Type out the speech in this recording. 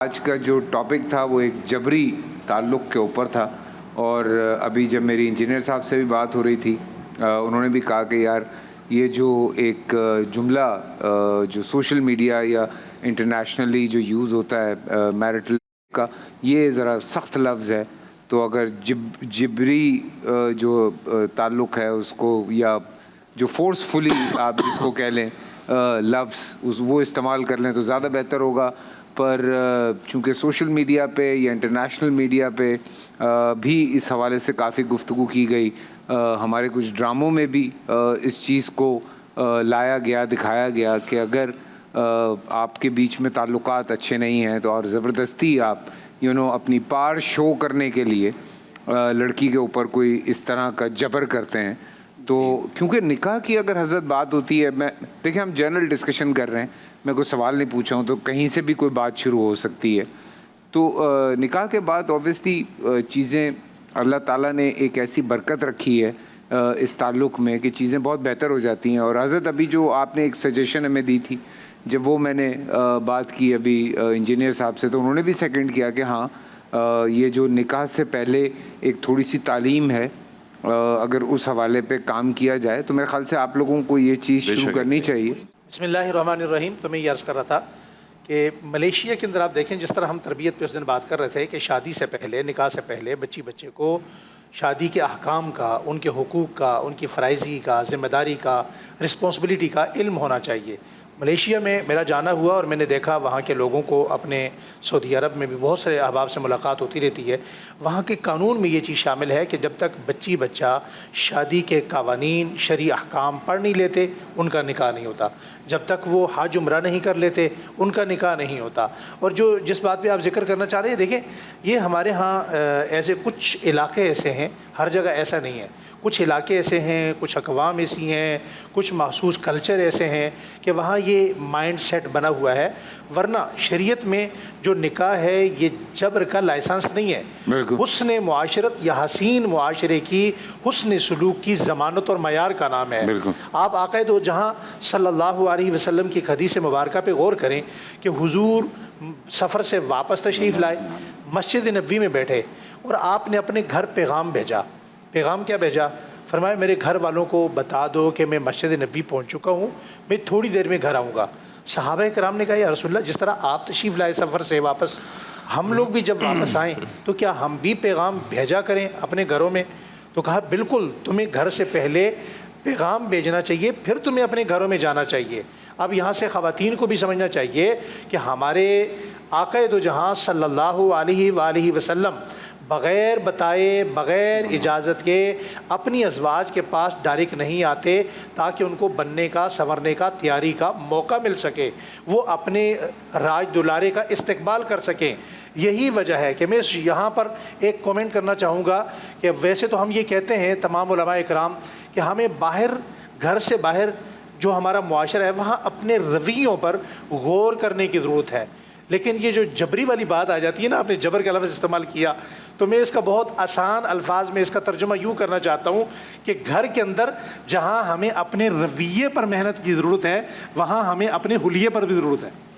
آج کا جو ٹاپک تھا وہ ایک جبری تعلق کے اوپر تھا، اور ابھی جب میری انجینئر صاحب سے بھی بات ہو رہی تھی، انہوں نے بھی کہا کہ یار یہ جو ایک جملہ جو سوشل میڈیا یا انٹرنیشنلی جو یوز ہوتا ہے میرٹل کا، یہ ذرا سخت لفظ ہے، تو اگر جبری جو تعلق ہے اس کو، یا جو فورسفلی آپ جس کو کہہ لیں لفظ وہ استعمال کر لیں تو زیادہ بہتر ہوگا۔ پر چونکہ سوشل میڈیا پہ یا انٹرنیشنل میڈیا پہ بھی اس حوالے سے کافی گفتگو کی گئی، ہمارے کچھ ڈراموں میں بھی اس چیز کو لایا گیا، دکھایا گیا کہ اگر آپ کے بیچ میں تعلقات اچھے نہیں ہیں تو اور زبردستی آپ اپنی پار شو کرنے کے لیے لڑکی کے اوپر کوئی اس طرح کا جبر کرتے ہیں، تو کیونکہ نکاح کی اگر حضرت بات ہوتی ہے، دیکھیں ہم جنرل ڈسکشن کر رہے ہیں، میں کوئی سوال نہیں پوچھا ہوں تو کہیں سے بھی کوئی بات شروع ہو سکتی ہے، تو نکاح کے بعد اوبویسلی چیزیں اللہ تعالیٰ نے ایک ایسی برکت رکھی ہے اس تعلق میں کہ چیزیں بہت بہتر ہو جاتی ہیں۔ اور حضرت ابھی جو آپ نے ایک سجیشن ہمیں دی تھی، جب وہ میں نے بات کی ابھی انجینئر صاحب سے، تو انہوں نے بھی سیکنڈ کیا کہ ہاں یہ جو نکاح سے پہلے ایک تھوڑی سی تعلیم ہے، اگر اس حوالے پہ کام کیا جائے تو میرے خیال سے آپ لوگوں کو یہ چیز شروع کرنی چاہیے۔ بسم اللہ الرحمن الرحیم۔ تو میں یہ عرض کر رہا تھا کہ ملیشیا کے اندر آپ دیکھیں، جس طرح ہم تربیت پہ اس دن بات کر رہے تھے کہ شادی سے پہلے، نکاح سے پہلے بچے کو شادی کے احکام کا، ان کے حقوق کا، ان کی فرائضی کا، ذمہ داری کا، رسپانسبلٹی کا علم ہونا چاہیے۔ ملیشیا میں میرا جانا ہوا اور میں نے دیکھا وہاں کے لوگوں کو، اپنے سعودی عرب میں بھی بہت سارے احباب سے ملاقات ہوتی رہتی ہے، وہاں کے قانون میں یہ چیز شامل ہے کہ جب تک بچہ شادی کے قوانین، شرعی احکام پڑھ نہیں لیتے ان کا نکاح نہیں ہوتا، جب تک وہ حج عمرہ نہیں کر لیتے ان کا نکاح نہیں ہوتا۔ اور جس بات پہ آپ ذکر کرنا چاہ رہے ہیں، دیکھیں یہ ہمارے ہاں ایسے کچھ علاقے ایسے ہیں، ہر جگہ ایسا نہیں ہے، کچھ علاقے ایسے ہیں، کچھ اقوام ایسی ہیں، کچھ مخصوص کلچر ایسے ہیں کہ وہاں یہ مائنڈ سیٹ بنا ہوا ہے، ورنہ شریعت میں جو نکاح ہے یہ جبر کا لائسنس نہیں ہے، حسن معاشرت یا حسین معاشرے کی، حسن سلوک کی ضمانت اور معیار کا نام ہے۔ آپ آقا دو جہاں صلی اللہ علیہ وسلم کی حدیث مبارکہ پہ غور کریں کہ حضور سفر سے واپس تشریف لائے، مسجد نبوی میں بیٹھے اور آپ نے اپنے گھر پیغام بھیجا۔ پیغام کیا بھیجا؟ فرمایا میرے گھر والوں کو بتا دو کہ میں مسجد نبوی پہنچ چکا ہوں، میں تھوڑی دیر میں گھر آؤں گا۔ صحابہ کرام نے کہا یا رسول اللہ، جس طرح آپ تشریف لائے سفر سے واپس، ہم لوگ بھی جب واپس آئیں تو کیا ہم بھی پیغام بھیجا کریں اپنے گھروں میں؟ تو کہا بالکل، تمہیں گھر سے پہلے پیغام بھیجنا چاہیے، پھر تمہیں اپنے گھروں میں جانا چاہیے۔ اب یہاں سے خواتین کو بھی سمجھنا چاہیے کہ ہمارے آقا دو جہاں صلی اللہ علیہ وآلہ وسلم بغیر بتائے، بغیر اجازت کے اپنی ازواج کے پاس ڈائریکٹ نہیں آتے تاکہ ان کو بننے کا، سنورنے کا، تیاری کا موقع مل سکے، وہ اپنے راج دلارے کا استقبال کر سکیں۔ یہی وجہ ہے کہ میں یہاں پر ایک کومنٹ کرنا چاہوں گا کہ ویسے تو ہم یہ کہتے ہیں تمام علماء اکرام کہ ہمیں باہر، گھر سے باہر جو ہمارا معاشرہ ہے وہاں اپنے رویوں پر غور کرنے کی ضرورت ہے، لیکن یہ جو جبری والی بات آ جاتی ہے نا، آپ نے جبر کا لفظ استعمال کیا، تو میں اس کا بہت آسان الفاظ میں اس کا ترجمہ یوں کرنا چاہتا ہوں کہ گھر کے اندر جہاں ہمیں اپنے رویے پر محنت کی ضرورت ہے، وہاں ہمیں اپنے حلیے پر بھی ضرورت ہے۔